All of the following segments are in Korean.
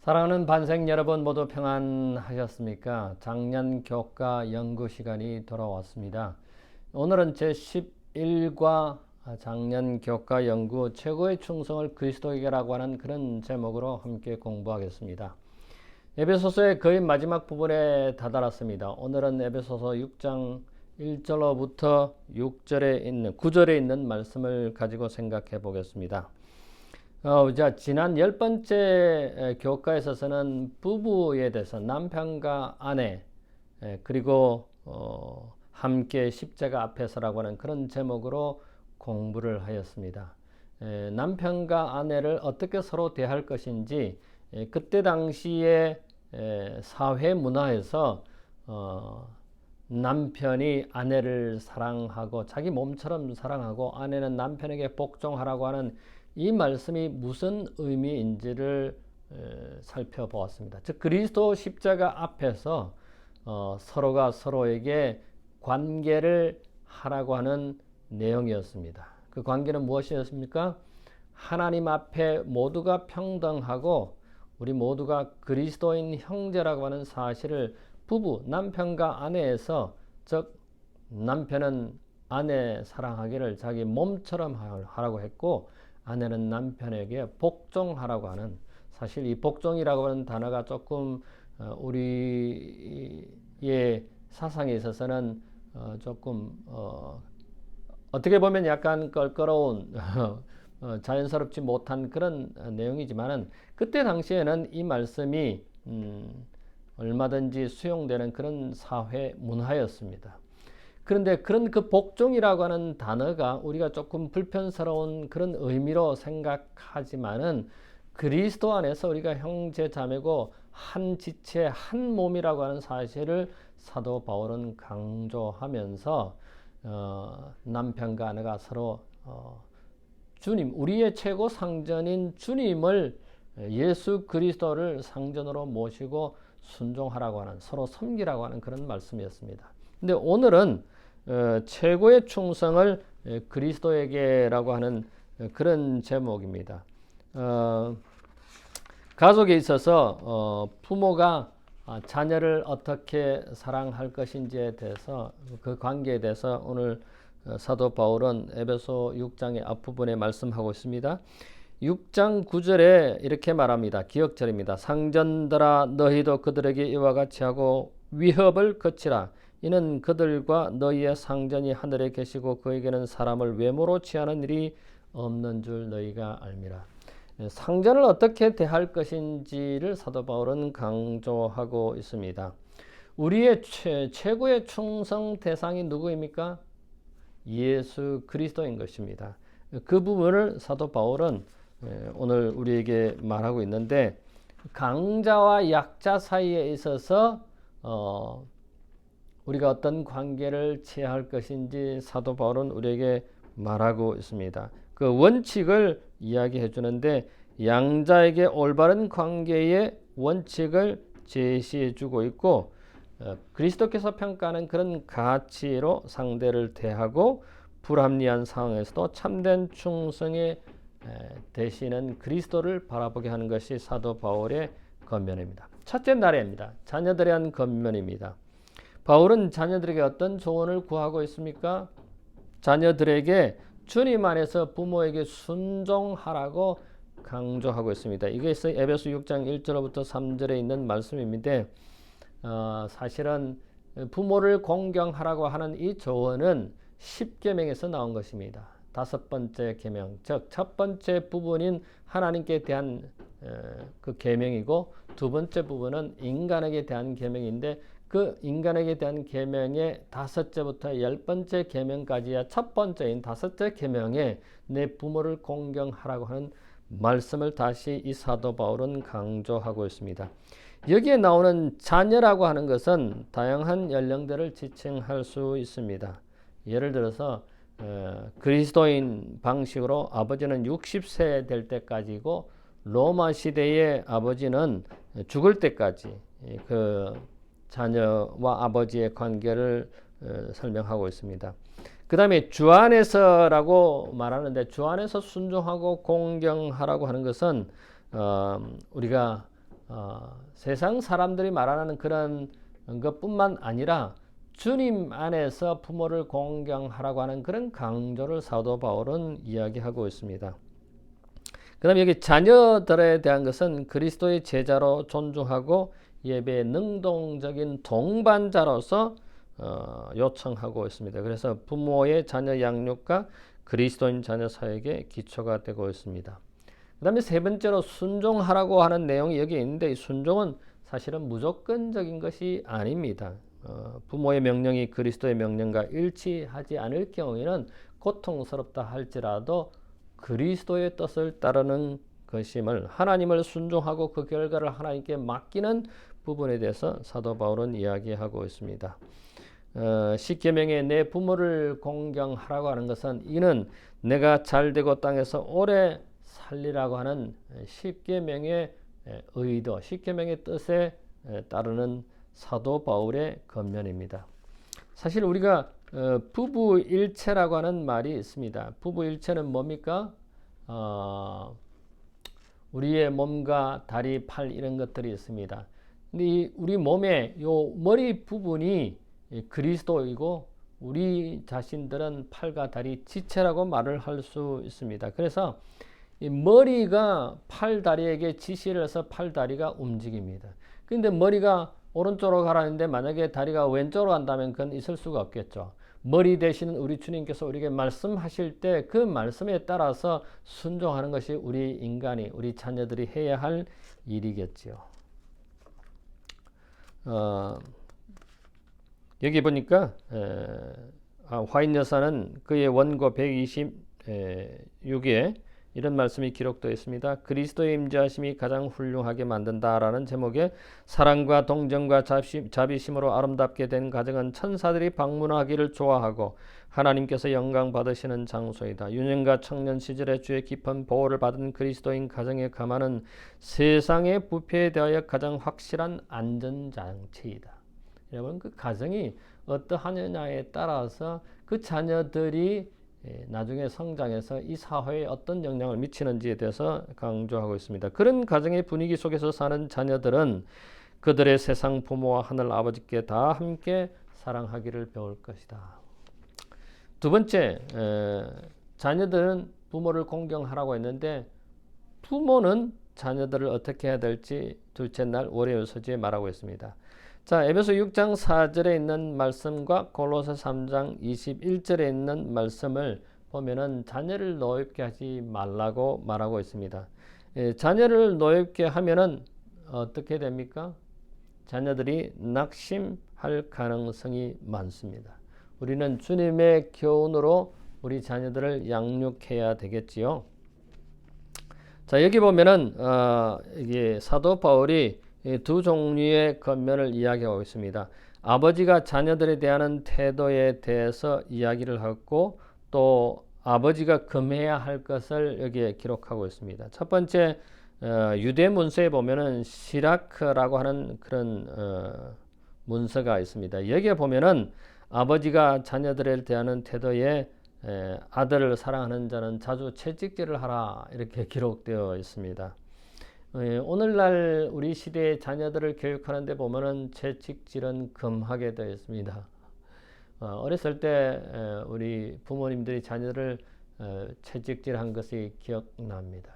사랑하는 반생 여러분 모두 평안하셨습니까? 작년 교과 연구 시간이 돌아왔습니다. 오늘은 제11과 작년 교과 연구 최고의 충성을 그리스도에게라고 하는 그런 제목으로 함께 공부하겠습니다. 에베소서의 거의 마지막 부분에 다다랐습니다. 오늘은 에베소서 6장 1절로부터 9절에 있는 말씀을 가지고 생각해 보겠습니다. 지난 10번째 교과에 있어서는 부부에 대해서 남편과 아내, 그리고 함께 십자가 앞에서라고 하는 그런 제목으로 공부를 하였습니다. 남편과 아내를 어떻게 서로 대할 것인지, 그때 당시에 사회 문화에서 남편이 아내를 사랑하고 자기 몸처럼 사랑하고 아내는 남편에게 복종하라고 하는 이 말씀이 무슨 의미인지를 살펴보았습니다. 즉 그리스도 십자가 앞에서 서로가 서로에게 관계를 하라고 하는 내용이었습니다. 그 관계는 무엇이었습니까? 하나님 앞에 모두가 평등하고 우리 모두가 그리스도인 형제라고 하는 사실을 부부, 남편과 아내에서, 즉 남편은 아내 사랑하기를 자기 몸처럼 하라고 했고 아내는 남편에게 복종하라고 하는, 사실 이 복종이라고 하는 단어가 조금 우리의 사상에 있어서는 조금 어떻게 보면 약간 껄끄러운 자연스럽지 못한 그런 내용이지만은 그때 당시에는 이 말씀이 얼마든지 수용되는 그런 사회 문화였습니다. 그런데 그런 그 복종이라고 하는 단어가 우리가 조금 불편스러운 그런 의미로 생각하지만은 그리스도 안에서 우리가 형제 자매고 한 지체 한 몸이라고 하는 사실을 사도 바울은 강조하면서 남편과 아내가 서로 주님, 우리의 최고 상전인 주님을, 예수 그리스도를 상전으로 모시고 순종하라고 하는, 서로 섬기라고 하는 그런 말씀이었습니다. 근데 오늘은 최고의 충성을 그리스도에게라고 하는 그런 제목입니다. 가족에 있어서 부모가 자녀를 어떻게 사랑할 것인지에 대해서, 그 관계에 대해서 오늘 사도 바울은 에베소 6장의 앞부분에 말씀하고 있습니다. 6장 9절에 이렇게 말합니다. 기억절입니다. 상전들아 너희도 그들에게 이와 같이 하고 위협을 거치라. 이는 그들과 너희의 상전이 하늘에 계시고 그에게는 사람을 외모로 취하는 일이 없는 줄 너희가 알미라. 상전을 어떻게 대할 것인지를 사도 바울은 강조하고 있습니다. 우리의 최고의 충성 대상이 누구입니까? 예수 그리스도인 것입니다. 그 부분을 사도 바울은 오늘 우리에게 말하고 있는데, 강자와 약자 사이에 있어서 우리가 어떤 관계를 취할 것인지 사도 바울은 우리에게 말하고 있습니다. 그 원칙을 이야기해 주는데 양자에게 올바른 관계의 원칙을 제시해 주고 있고, 그리스도께서 평가하는 그런 가치로 상대를 대하고 불합리한 상황에서도 참된 충성에 되시는 그리스도를 바라보게 하는 것이 사도 바울의 권면입니다. 첫째 나래입니다. 자녀들에 대한 권면입니다. 바울은 자녀들에게 어떤 조언을 구하고 있습니까? 자녀들에게 주님 안에서 부모에게 순종하라고 강조하고 있습니다. 이게 에베소 6장 1절부터 3절에 있는 말씀입니다. 사실은 부모를 공경하라고 하는 이 조언은 10계명에서 나온 것입니다. 5번째 계명, 즉 첫 번째 부분인 하나님께 대한 그 계명이고, 두 번째 부분은 인간에게 대한 계명인데, 그 인간에게 대한 계명의 5째부터 10번째 계명까지야 첫 번째인 5째 계명에 내 부모를 공경하라고 하는 말씀을 다시 이 사도 바울은 강조하고 있습니다. 여기에 나오는 자녀라고 하는 것은 다양한 연령대를 지칭할 수 있습니다. 예를 들어서 그리스도인 방식으로 아버지는 60세 될 때까지고, 로마 시대의 아버지는 죽을 때까지 그 자녀와 아버지의 관계를 설명하고 있습니다. 그 다음에 주 안에서라고 말하는데, 주 안에서 순종하고 공경하라고 하는 것은 우리가 세상 사람들이 말하는 그런 것뿐만 아니라 주님 안에서 부모를 공경하라고 하는 그런 강조를 사도 바울은 이야기하고 있습니다. 그 다음에 여기 자녀들에 대한 것은 그리스도의 제자로 존중하고 예배의 능동적인 동반자로서 요청하고 있습니다. 그래서 부모의 자녀 양육과 그리스도인 자녀 사역의 기초가 되고 있습니다. 그 다음에 세 번째로 순종하라고 하는 내용이 여기 있는데 이 순종은 사실은 무조건적인 것이 아닙니다. 부모의 명령이 그리스도의 명령과 일치하지 않을 경우에는 고통스럽다 할지라도 그리스도의 뜻을 따르는 것임을, 하나님을 순종하고 그 결과를 하나님께 맡기는 부분에 대해서 사도 바울은 이야기하고 있습니다. 십계명에 내 부모를 공경하라고 하는 것은 이는 내가 잘되고 땅에서 오래 살리라고 하는 십계명의 의도, 십계명의 뜻에 따르는 사도 바울의 권면입니다. 사실 우리가 부부일체라고 하는 말이 있습니다. 부부일체는 뭡니까? 우리의 몸과 다리, 팔 이런 것들이 있습니다. 근데 우리 몸의 요 머리 부분이 그리스도이고 우리 자신들은 팔과 다리, 지체라고 말을 할 수 있습니다. 그래서 이 머리가 팔, 다리에게 지시를 해서 팔, 다리가 움직입니다. 근데 머리가 오른쪽으로 가라는데 만약에 다리가 왼쪽으로 간다면 그건 있을 수가 없겠죠. 머리 되시는 우리 주님께서 우리에게 말씀하실 때 그 말씀에 따라서 순종하는 것이 우리 인간이, 우리 자녀들이 해야 할 일이겠지요. 여기 보니까 화인 여사는 그의 원고 126에 이런 말씀이 기록되어 있습니다. 그리스도의 임재하심이 가장 훌륭하게 만든다라는 제목의 사랑과 동정과 자비심으로 아름답게 된 가정은 천사들이 방문하기를 좋아하고 하나님께서 영광 받으시는 장소이다. 유년과 청년 시절에 주의 깊은 보호를 받은 그리스도인 가정의 가마는 세상의 부패에 대하여 가장 확실한 안전장치이다. 여러분, 그 가정이 어떠하느냐에 따라서 그 자녀들이 나중에 성장해서 이 사회에 어떤 영향을 미치는지에 대해서 강조하고 있습니다. 그런 가정의 분위기 속에서 사는 자녀들은 그들의 세상 부모와 하늘 아버지께 다 함께 사랑하기를 배울 것이다. 두 번째, 자녀들은 부모를 공경하라고 했는데 부모는 자녀들을 어떻게 해야 될지 둘째 날 월요일 서지에 말하고 있습니다. 자, 에베소 6장 4절에 있는 말씀과 골로새 3장 21절에 있는 말씀을 보면은 자녀를 노엽게 하지 말라고 말하고 있습니다. 자녀를 노엽게 하면은 어떻게 됩니까? 자녀들이 낙심할 가능성이 많습니다. 우리는 주님의 교훈으로 우리 자녀들을 양육해야 되겠지요. 자, 여기 보면은 이게 사도 바울이 두 종류의 권면을 이야기하고 있습니다. 아버지가 자녀들에 대한 태도에 대해서 이야기를 하고 또 아버지가 금해야 할 것을 여기에 기록하고 있습니다. 첫 번째 유대 문서에 보면은 시라크라고 하는 그런 문서가 있습니다. 여기에 보면은 아버지가 자녀들에 대한 태도에 아들을 사랑하는 자는 자주 채찍질을 하라 이렇게 기록되어 있습니다. 오늘날 우리 시대의 자녀들을 교육하는 데 보면은 채찍질은 금하게 되어 있습니다. 어렸을 때 우리 부모님들이 자녀를 채찍질한 것이 기억납니다.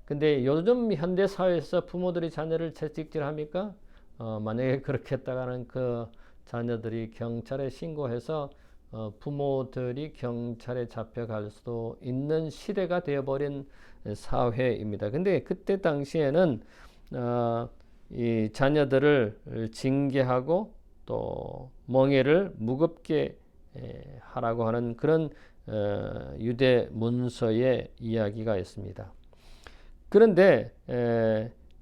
근데 요즘 현대 사회에서 부모들이 자녀를 채찍질합니까? 만약에 그렇게 했다가는 그 자녀들이 경찰에 신고해서 부모들이 경찰에 잡혀갈 수도 있는 시대가 되어버린 사회입니다. 근데 그때 당시에는 이 자녀들을 징계하고 또 멍에를 무겁게 하라고 하는 그런 유대 문서의 이야기가 있습니다. 그런데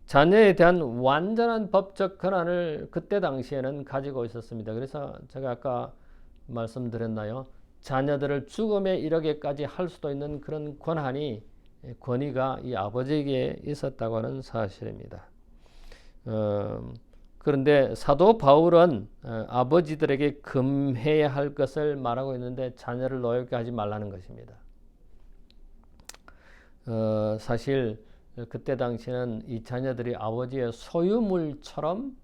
자녀에 대한 완전한 법적 권한을 그때 당시에는 가지고 있었습니다. 그래서 제가 아까 말씀드렸나요? 자녀들을 죽음에 이르게까지 할 수도 있는 그런 권위가 이 아버지에게 있었다고 하는 사실입니다. 그런데 사도 바울은 아버지들에게 금해야 할 것을 말하고 있는데 자녀를 노엽게 하지 말라는 것입니다. 사실 그때 당시에는 이 자녀들이 아버지의 소유물처럼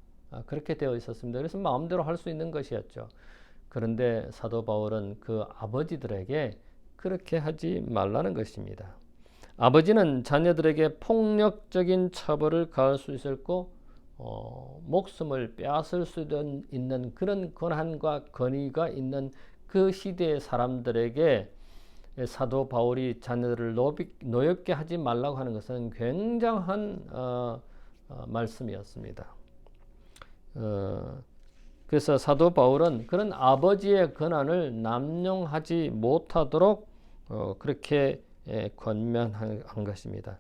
그렇게 되어 있었습니다. 그래서 마음대로 할 수 있는 것이었죠. 그런데 사도 바울은 그 아버지들에게 그렇게 하지 말라는 것입니다. 아버지는 자녀들에게 폭력적인 처벌을 가할 수 있었고 목숨을 빼앗을 수 있는 그런 권한과 권위가 있는 그 시대의 사람들에게 사도 바울이 자녀들을 노엽게 하지 말라고 하는 것은 굉장한 말씀이었습니다. 그래서 사도 바울은 그런 아버지의 권한을 남용하지 못하도록 그렇게 권면한 것입니다.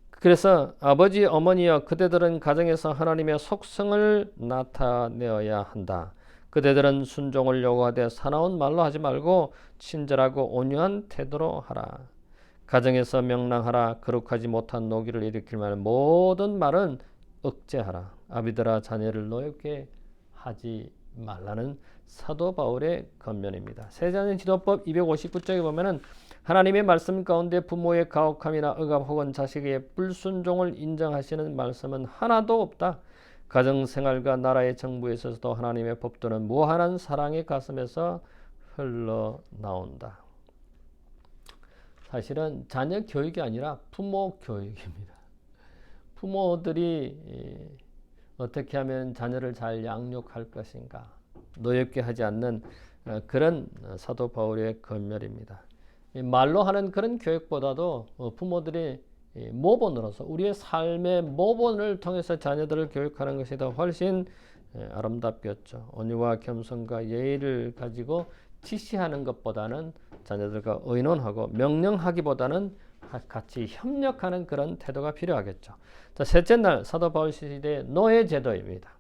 그래서 아버지, 어머니여, 그대들은 가정에서 하나님의 속성을 나타내어야 한다. 그대들은 순종을 요구하되 사나운 말로 하지 말고 친절하고 온유한 태도로 하라. 가정에서 명랑하라. 거룩하지 못한 노기를 일으킬 만한 모든 말은 억제하라. 아비들아, 자녀를 노엽게 하지 말라는 사도 바울의 권면입니다. 세자년 지도법 259쪽에 보면은 하나님의 말씀 가운데 부모의 가혹함이나 억압 혹은 자식의 불순종을 인정하시는 말씀은 하나도 없다. 가정생활과 나라의 정부에 있어서도 하나님의 법도는 무한한 사랑의 가슴에서 흘러나온다. 사실은 자녀 교육이 아니라 부모 교육입니다. 부모들이 어떻게 하면 자녀를 잘 양육할 것인가, 노엽게 하지 않는 그런 사도 바울의 권면입니다. 말로 하는 그런 교육보다도 부모들이 모본으로서 우리의 삶의 모본을 통해서 자녀들을 교육하는 것이 더 훨씬 아름답겠죠. 온유와 겸손과 예의를 가지고 지시하는 것보다는 자녀들과 의논하고 명령하기보다는 같이 협력하는 그런 태도가 필요하겠죠. 자, 셋째 날 사도 바울 시대의 노예 제도입니다.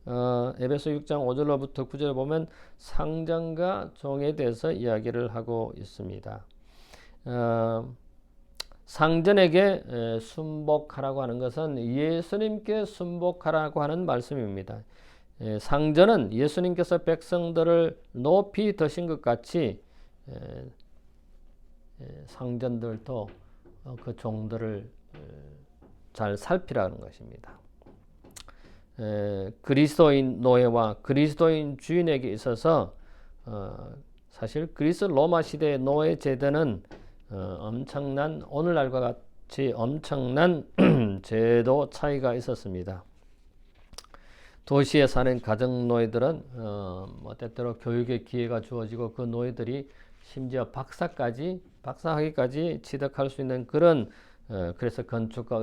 에베소 6장 5절로부터 9절에 보면 상전과 종에 대해서 이야기를 하고 있습니다. 상전에게 순복하라고 하는 것은 예수님께 순복하라고 하는 말씀입니다. 상전은 예수님께서 백성들을 높이 드신 것 같이 상전들도 그 종들을 잘 살피라는 것입니다. 그리스도인 노예와 그리스도인 주인에게 있어서 사실 그리스 로마 시대의 노예 제도는 엄청난 오늘날과 같이 엄청난 제도 차이가 있었습니다. 도시에 사는 가정 노예들은 때때로 교육의 기회가 주어지고 그 노예들이 심지어 박사학위까지 취득할 수 있는 그런 그래서 건축가,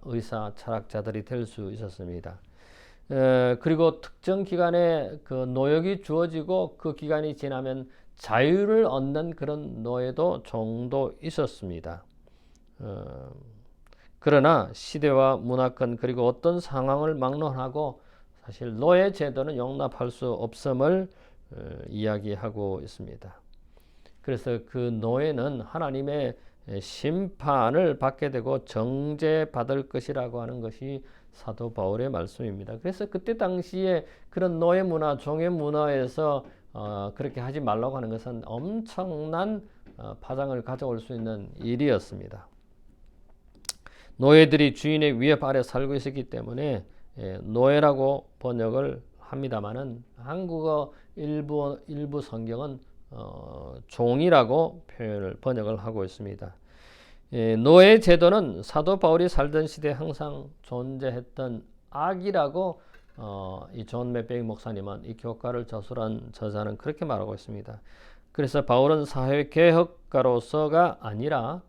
의사, 철학자들이 될 수 있었습니다. 그리고 특정 기간에 그 노역이 주어지고 그 기간이 지나면 자유를 얻는 그런 노예도 종도 있었습니다. 그러나 시대와 문화권 그리고 어떤 상황을 막론하고 사실 노예 제도는 용납할 수 없음을 이야기하고 있습니다. 그래서 그 노예는 하나님의 심판을 받게 되고 정죄받을 것이라고 하는 것이 사도 바울의 말씀입니다. 그래서 그때 당시에 그런 노예 문화, 종의 문화에서 그렇게 하지 말라고 하는 것은 엄청난 파장을 가져올 수 있는 일이었습니다. 노예들이 주인의 위협 아래 살고 있었기 때문에 노예라고 번역을 합니다만은 한국어 일부 성경은 종이라고 번역을 하고 있습니다. 노예 제도는 사도 바울이 살던 시대에 항상 존재했던 악이라고 이 존 맥베이 목사님은 이 교과를 저술한 저자는 그렇게 말하고 있습니다. 그래서 바울은 사회개혁가로서가 아니라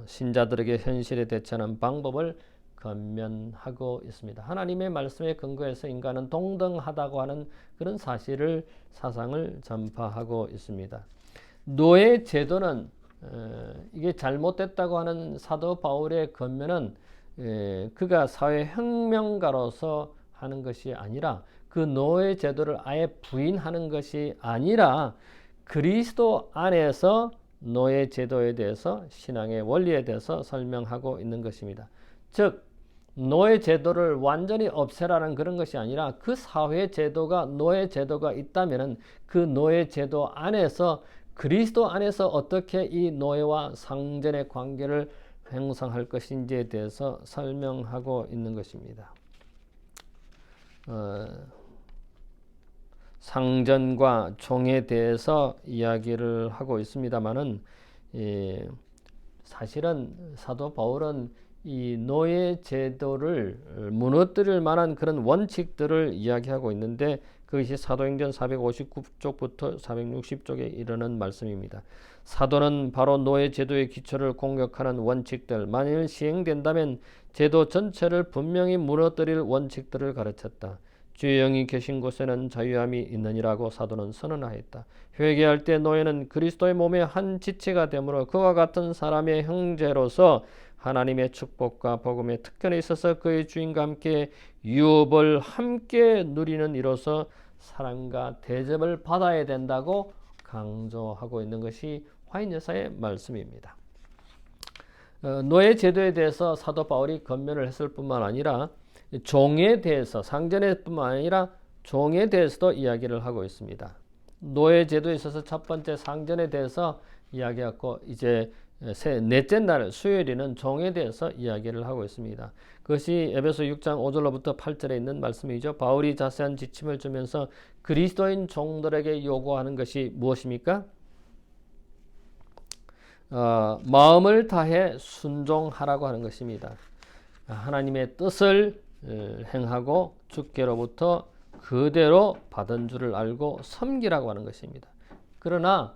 신자들에게 현실에 대처하는 방법을 권면하고 있습니다. 하나님의 말씀에 근거해서 인간은 동등하다고 하는 그런 사상을 전파하고 있습니다. 노예 제도는 이게 잘못됐다고 하는 사도 바울의 권면은 그가 사회혁명가로서 하는 것이 아니라 그 노예 제도를 아예 부인하는 것이 아니라 그리스도 안에서 노예 제도에 대해서 신앙의 원리에 대해서 설명하고 있는 것입니다. 즉 노예 제도를 완전히 없애라는 그런 것이 아니라 그 사회 제도가 노예 제도가 있다면은 그 노예 제도 안에서 그리스도 안에서 어떻게 이 노예와 상전의 관계를 행상할 것인지에 대해서 설명하고 있는 것입니다. 상전과 종에 대해서 이야기를 하고 있습니다만은 사실은 사도 바울은 이 노예 제도를 무너뜨릴 만한 그런 원칙들을 이야기하고 있는데 그것이 사도행전 459쪽부터 460쪽에 이르는 말씀입니다. 사도는 바로 노예 제도의 기초를 공격하는 원칙들, 만일 시행된다면 제도 전체를 분명히 무너뜨릴 원칙들을 가르쳤다. 주의 영이 계신 곳에는 자유함이 있느니라고 사도는 선언하였다. 회개할 때 노예는 그리스도의 몸의 한 지체가 되므로 그와 같은 사람의 형제로서 하나님의 축복과 복음의 특권에 있어서 그의 주인과 함께 유업을 함께 누리는 이로서 사랑과 대접을 받아야 된다고 강조하고 있는 것이 화인여사의 말씀입니다. 노예 제도에 대해서 사도 바울이 권면을 했을 뿐만 아니라 종에 대해서 상전에 뿐만 아니라 종에 대해서도 이야기를 하고 있습니다. 노예 제도에 있어서 첫 번째 상전에 대해서 이야기하고 이제 넷째 날 수요일에는 종에 대해서 이야기를 하고 있습니다. 그것이 에베소 6장 5절로부터 8절에 있는 말씀이죠. 바울이 자세한 지침을 주면서 그리스도인 종들에게 요구하는 것이 무엇입니까? 마음을 다해 순종하라고 하는 것입니다. 하나님의 뜻을 행하고 주께로부터 그대로 받은 줄을 알고 섬기라고 하는 것입니다. 그러나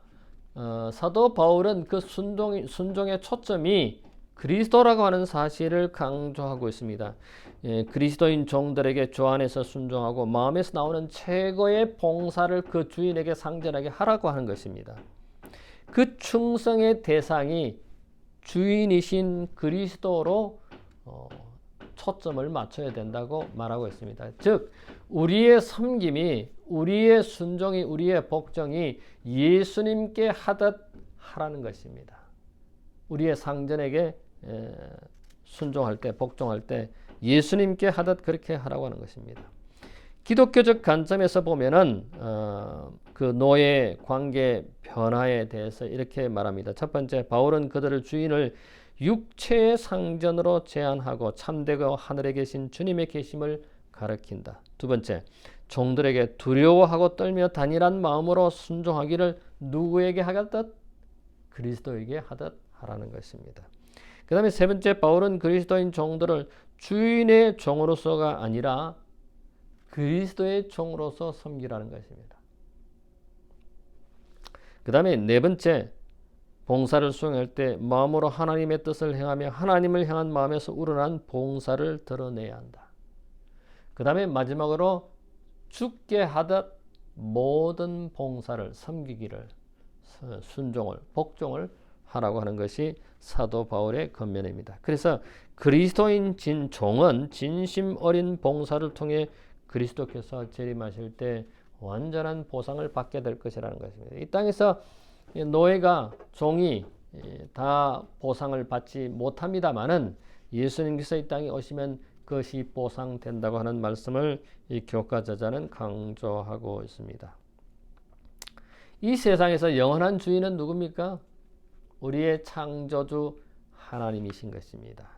사도 바울은 그 순종의 초점이 그리스도라고 하는 사실을 강조하고 있습니다. 그리스도인 종들에게 주 안에서 순종하고 마음에서 나오는 최고의 봉사를 그 주인에게 상전하게 하라고 하는 것입니다. 그 충성의 대상이 주인이신 그리스도로 초점을 맞춰야 된다고 말하고 있습니다. 즉 우리의 섬김이, 우리의 순종이, 우리의 복종이 예수님께 하듯 하라는 것입니다. 우리의 상전에게 순종할 때, 복종할 때 예수님께 하듯 그렇게 하라고 하는 것입니다. 기독교적 관점에서 보면은 그 노예 관계 변화에 대해서 이렇게 말합니다. 첫 번째, 바울은 그들을 주인을 육체의 상전으로 제한하고 참되고 하늘에 계신 주님의 계심을 가르친다. 두 번째, 종들에게 두려워하고 떨며 단일한 마음으로 순종하기를 누구에게 하듯? 그리스도에게 하듯 하라는 것입니다. 그 다음에 세 번째, 바울은 그리스도인 종들을 주인의 종으로서가 아니라 그리스도의 종으로서 섬기라는 것입니다. 그 다음에 네 번째, 봉사를 수행할 때 마음으로 하나님의 뜻을 행하며 하나님을 향한 마음에서 우러난 봉사를 드러내야 한다. 그 다음에 마지막으로 주께 하듯 모든 봉사를, 섬기기를, 순종을, 복종을 하라고 하는 것이 사도 바울의 권면입니다. 그래서 그리스도인 종은 진심 어린 봉사를 통해 그리스도께서 재림하실 때 완전한 보상을 받게 될 것이라는 것입니다. 이 땅에서 노예가, 종이 다 보상을 받지 못합니다마는 예수님께서 이 땅에 오시면 그것이 보상된다고 하는 말씀을 이 교과 저자는 강조하고 있습니다. 이 세상에서 영원한 주인은 누굽니까? 우리의 창조주 하나님이신 것입니다.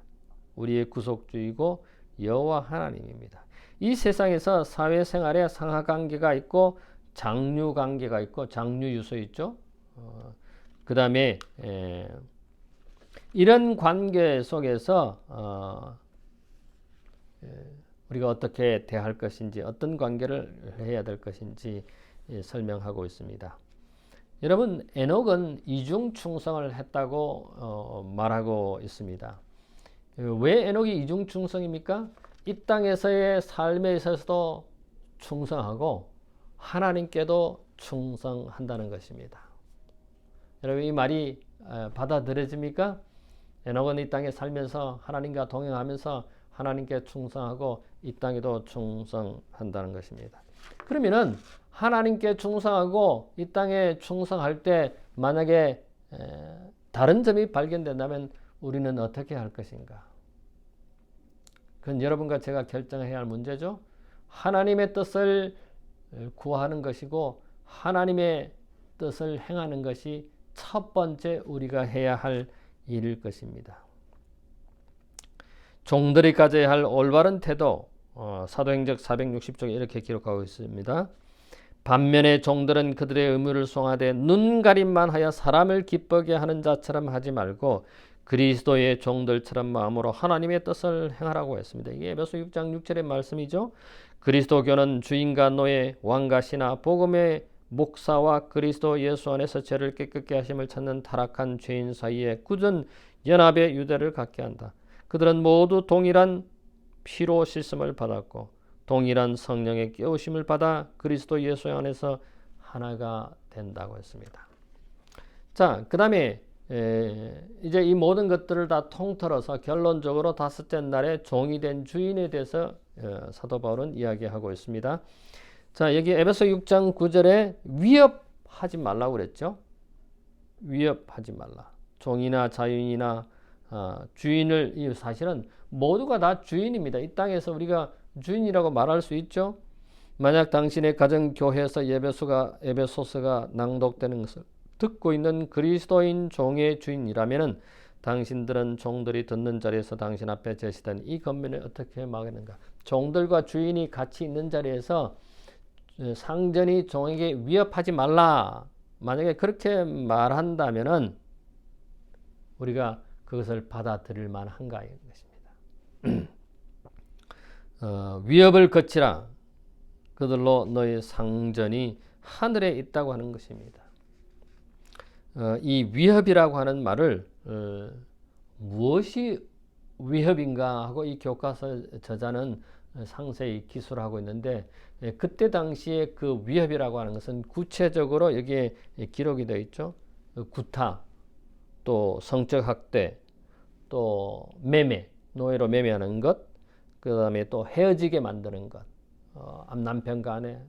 우리의 구속주이고 여호와 하나님입니다. 이 세상에서 사회생활에 상하관계가 있고 장류관계가 있고 장류유소 있죠. 그 다음에 이런 관계 속에서 우리가 어떻게 대할 것인지, 어떤 관계를 해야 될 것인지 설명하고 있습니다. 여러분, 에녹은 이중 충성을 했다고 말하고 있습니다. 왜 에녹이 이중 충성입니까? 이 땅에서의 삶에 있어서도 충성하고 하나님께도 충성한다는 것입니다. 여러분, 이 말이 받아들여집니까? 에녹은 이 땅에 살면서 하나님과 동행하면서 하나님께 충성하고 이 땅에도 충성한다는 것입니다. 그러면은 하나님께 충성하고 이 땅에 충성할 때 만약에 다른 점이 발견된다면 우리는 어떻게 할 것인가? 그건 여러분과 제가 결정해야 할 문제죠. 하나님의 뜻을 구하는 것이고 하나님의 뜻을 행하는 것이 첫 번째 우리가 해야 할 일일 것입니다. 종들이 가져야 할 올바른 태도, 사도행적 460쪽에 이렇게 기록하고 있습니다. 반면에 종들은 그들의 의무를 수행하되 눈가림만 하여 사람을 기쁘게 하는 자처럼 하지 말고 그리스도의 종들처럼 마음으로 하나님의 뜻을 행하라고 했습니다. 이게 에베소 6장 6절의 말씀이죠. 그리스도교는 주인과 노예, 왕과 신하, 복음의 목사와 그리스도 예수 안에서 죄를 깨끗게 하심을 찾는 타락한 죄인 사이에 굳은 연합의 유대를 갖게 한다. 그들은 모두 동일한 피로 씻음을 받았고 동일한 성령의 깨우심을 받아 그리스도 예수 안에서 하나가 된다고 했습니다. 자, 그 다음에 이제 이 모든 것들을 다 통틀어서 결론적으로 다섯째 날에 종이 된 주인에 대해서 사도 바울은 이야기하고 있습니다. 자, 여기 에베소 6장 9절에 위협하지 말라고 그랬죠. 위협하지 말라. 종이나 자유인이나 주인을, 사실은 모두가 다 주인입니다. 이 땅에서 우리가 주인이라고 말할 수 있죠. 만약 당신의 가정 교회에서 에베소서가 낭독되는 것을 듣고 있는 그리스도인 종의 주인이라면은 당신들은 종들이 듣는 자리에서 당신 앞에 제시된 이 권면을 어떻게 막겠는가? 종들과 주인이 같이 있는 자리에서 상전이 종에게 위협하지 말라. 만약에 그렇게 말한다면은 우리가 그것을 받아들일 만한가 이 것입니다. 위협을 거치라. 그들로 너희 상전이 하늘에 있다고 하는 것입니다. 이 위협이라고 하는 말을 무엇이 위협인가 하고 이 교과서 저자는 상세히 기술하고 있는데 그때 당시에 그 위협이라고 하는 것은 구체적으로 여기에 기록이 되어 있죠. 구타, 또 성적 학대, 또 매매, 노예로 매매하는 것, 그 다음에 또 헤어지게 만드는 것, 남편 간에,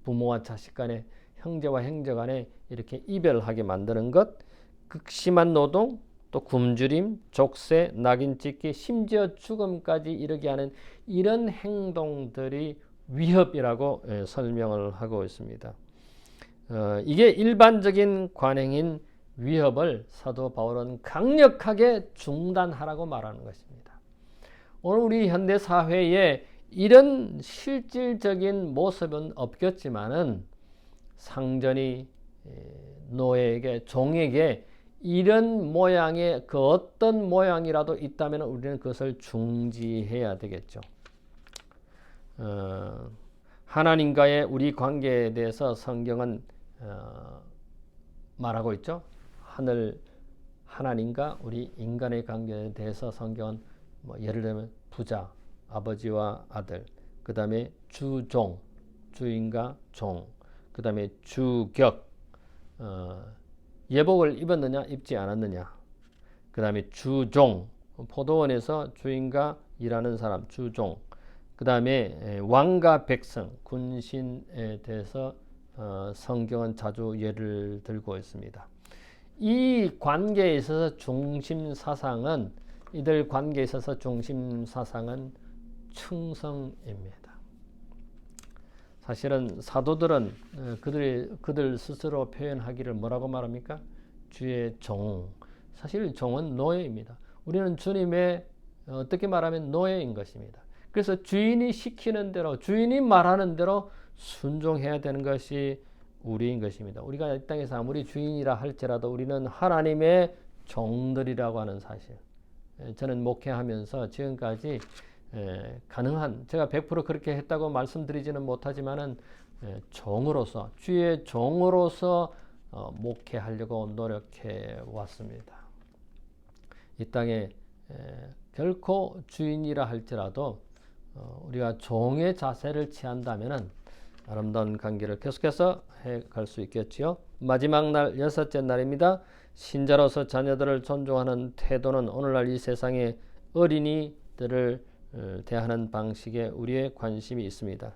부모와 자식 간에, 형제와 형제 간에 이렇게 이별하게 만드는 것, 극심한 노동, 또 굶주림, 족쇄, 낙인 찍기, 심지어 죽음까지 이르게 하는 이런 행동들이 위협이라고 설명을 하고 있습니다. 이게 일반적인 관행인 위협을 사도 바울은 강력하게 중단하라고 말하는 것입니다. 오늘 우리 현대 사회에 이런 실질적인 모습은 없겠지만은 상전이 노예에게, 종에게 이런 모양의 그 어떤 모양이라도 있다면 우리는 그것을 중지해야 되겠죠. 하나님과의 우리 관계에 대해서 성경은 말하고 있죠. 하나님과 우리 인간의 관계에 대해서 성경은 예를 들면 부자, 아버지와 아들, 그 다음에 주종, 주인과 종, 그 다음에 주격, 예복을 입었느냐 입지 않았느냐, 그 다음에 주종, 포도원에서 주인과 일하는 사람 주종, 그 다음에 왕과 백성, 군신에 대해서 성경은 자주 예를 들고 있습니다. 이 관계에 있어서 중심 사상은, 이들 관계에 있어서 중심 사상은 충성입니다. 사실은 사도들은 그들 스스로 표현하기를 뭐라고 말합니까? 주의 종. 사실 종은 노예입니다. 우리는 주님의 어떻게 말하면 노예인 것입니다. 그래서 주인이 시키는 대로, 주인이 말하는 대로 순종해야 되는 것이 우리인 것입니다. 우리가 이 땅에서 아무리 주인이라 할지라도 우리는 하나님의 종들이라고 하는 사실. 저는 목회하면서 지금까지 가능한, 제가 100% 그렇게 했다고 말씀드리지는 못하지만은 종으로서, 주의 종으로서 목회하려고 노력해 왔습니다. 이 땅에 결코 주인이라 할지라도 우리가 종의 자세를 취한다면은 아름다운 관계를 계속해서 해갈 수 있겠지요. 마지막 날, 여섯째 날입니다. 신자로서 자녀들을 존중하는 태도는 오늘날 이 세상의 어린이들을 대하는 방식에 우리의 관심이 있습니다.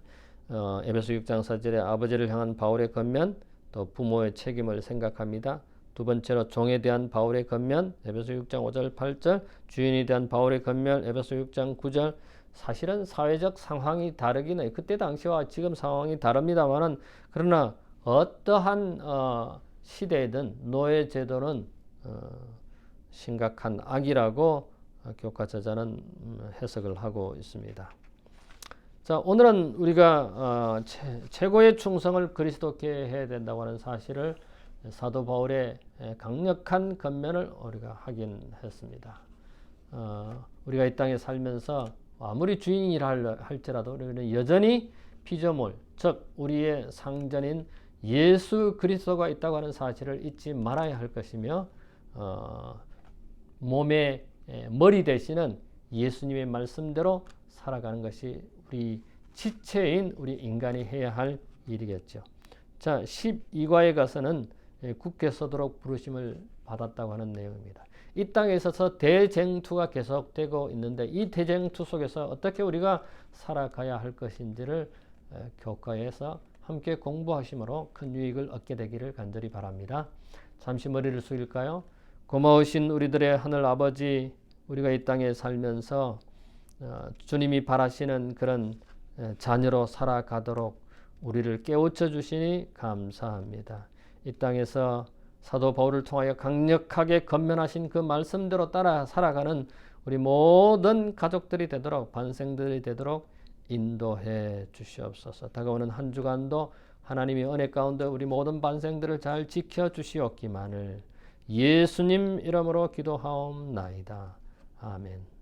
에베소 6장 4절에 아버지를 향한 바울의 권면, 또 부모의 책임을 생각합니다. 두 번째로 종에 대한 바울의 권면, 에베소 6장 5절 8절, 주인에 대한 바울의 권면, 에베소 6장 9절. 사실은 사회적 상황이 다르긴 해요. 그때 당시와 지금 상황이 다릅니다만은, 그러나 어떠한 시대든 노예 제도는 심각한 악이라고 교과 저자는 해석을 하고 있습니다. 자, 오늘은 우리가 최고의 충성을 그리스도께 해야 된다고 하는 사실을 사도 바울의 강력한 권면을 우리가 확인했습니다. 우리가 이 땅에 살면서 아무리 주인이라 할지라도 우리는 여전히 피조물, 즉 우리의 상전인 예수 그리스도가 있다고 하는 사실을 잊지 말아야 할 것이며 몸의 머리 대신은 예수님의 말씀대로 살아가는 것이 우리 지체인 우리 인간이 해야 할 일이겠죠. 자, 12과에 가서는 굳게 서도록 부르심을 받았다고 하는 내용입니다. 이 땅에 있어서 대쟁투가 계속되고 있는데 이 대쟁투 속에서 어떻게 우리가 살아가야 할 것인지를 교과에서 함께 공부하심으로 큰 유익을 얻게 되기를 간절히 바랍니다. 잠시 머리를 숙일까요? 고마우신 우리들의 하늘 아버지, 우리가 이 땅에 살면서 주님이 바라시는 그런 자녀로 살아가도록 우리를 깨우쳐 주시니 감사합니다. 이 땅에서 사도 바울을 통하여 강력하게 권면하신 그 말씀대로 따라 살아가는 우리 모든 가족들이 되도록, 반생들이 되도록 인도해 주시옵소서. 다가오는 한 주간도 하나님의 은혜 가운데 우리 모든 반생들을 잘 지켜 주시옵기만을 예수님 이름으로 기도하옵나이다. 아멘.